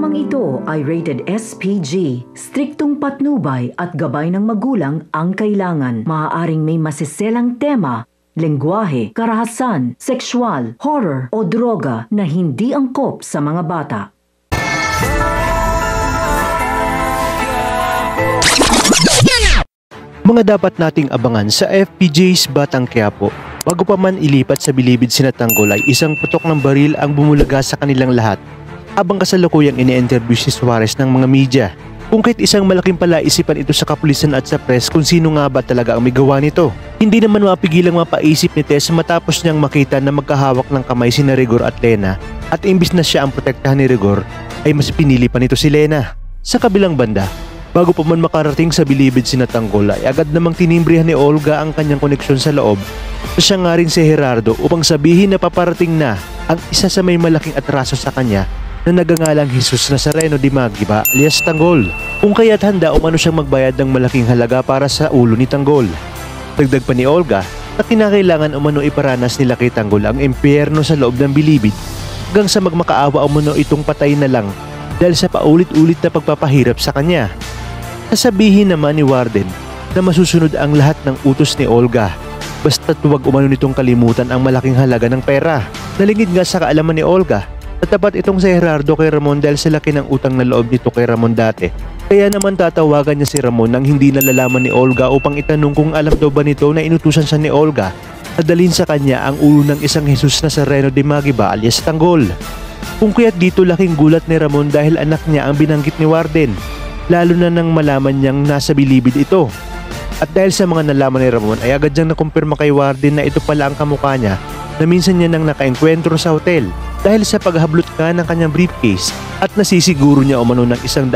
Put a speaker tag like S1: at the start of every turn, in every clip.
S1: Programang ito ay rated SPG. Striktong patnubay at gabay ng magulang ang kailangan. Maaaring may masiselang tema, lengguwahe, karahasan, sexual, horror o droga na hindi angkop sa mga bata.
S2: Mga dapat nating abangan sa FPJ's Batang Quiapo. Bago pa man ilipat sa bilibid sina Tanggol ay isang putok ng baril ang bumulaga sa kanilang lahat. Habang kasalukuyang ini-interview si Suarez ng mga media. Kung kahit isang malaking palaisipan ito sa kapulisan at sa press kung sino nga ba talaga ang may gawa nito. Hindi naman mapigilang mapaisip ni Tess matapos niyang makita na magkahawak ng kamay sina Rigor at Lena. At imbis na siya ang protektahan ni Rigor ay mas pinili pa nito si Lena. Sa kabilang banda, bago pa man makarating sa bilibid sina Tanggol ay agad namang tinimbrihan ni Olga ang kanyang koneksyon sa loob. Siya nga rin si Gerardo upang sabihin na paparating na ang isa sa may malaking atraso sa kanya na nagangalang Jesus Nazareno de Magiba alias Tanggol. Kung kaya't handa umano siyang magbayad ng malaking halaga para sa ulo ni Tanggol. Dagdag pa ni Olga na kinakailangan umano iparanas nila kay Tanggol ang impyerno sa loob ng bilibid hanggang sa magmakaawa umano itong patay na lang dahil sa paulit-ulit na pagpapahirap sa kanya. Sasabihin naman ni Warden na masusunod ang lahat ng utos ni Olga basta't huwag umano nitong kalimutan ang malaking halaga ng pera. Nalingid nga sa kaalaman ni Olga na tapat itong si Gerardo kay Ramon dahil sa laki ng utang na loob nito kay Ramon dati. Kaya naman tatawagan niya si Ramon nang hindi nalalaman ni Olga upang itanong kung alam daw ba nito na inutusan siya ni Olga na dalhin sa kanya ang ulo ng isang Jesus Nazareno de Magiba alias Tanggol. Kung kaya't dito laking gulat ni Ramon dahil anak niya ang binanggit ni Warden. Lalo na nang malaman niyang nasa bilibid ito. At dahil sa mga nalaman ni Ramon ay agad niyang nakumpirma kay Warden na ito pala ang kamukha niya na minsan niya nang nakaenkwentro sa hotel dahil sa paghablot ka ng kanyang briefcase at nasisiguro niya umano ng 100%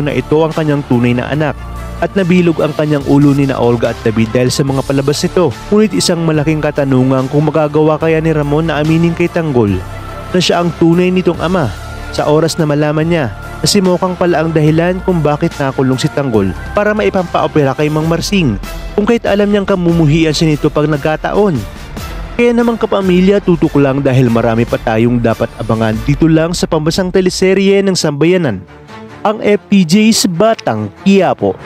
S2: na ito ang kanyang tunay na anak at nabilog ang kanyang ulo ni na Olga at David dahil sa mga palabas nito. Ngunit isang malaking katanungan kung magagawa kaya ni Ramon na aminin kay Tanggol na siya ang tunay nitong ama sa oras na malaman niya na si Mokang pala ang dahilan kung bakit nakulong si Tanggol para maipampaopera kay Mang Marsing kung kahit alam niyang kamumuhian siya nito pag nagkataon. Kaya naman kapamilya, tutok lang dahil marami pa tayong dapat abangan dito lang sa pambasang teleserye ng Sambayanan, ang FPJ's Batang Quiapo.